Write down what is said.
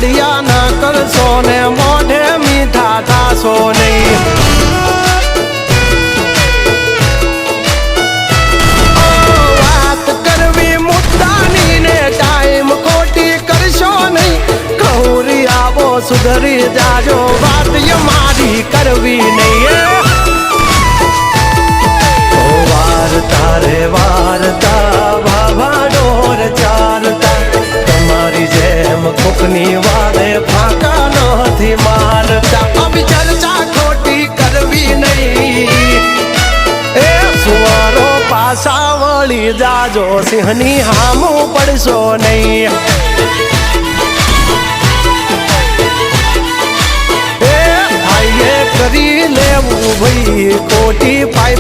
ઘડિયા ના કરશો ને મોઢે મીઠા થાશો નહીં વાત કરવી મુદ્દાની ને ટાઈમ ખોટી કરશો નહીં કહુરી આવો સુધરી જાજો વાત મારી કરવી નહીં વારતા રે વારતા બાબા ડોર ચાલતા તમારી જેમ કોકની વારે ફાંકા નથી મારતા અભી ચર્ચા ખોટી કરવી નહીં એ સુવારો પાછા વળી જાજો સિંહની હામું પડશો નહીં એ આઈએ કરી લેવું ભાઈ ખોટી પાઇપ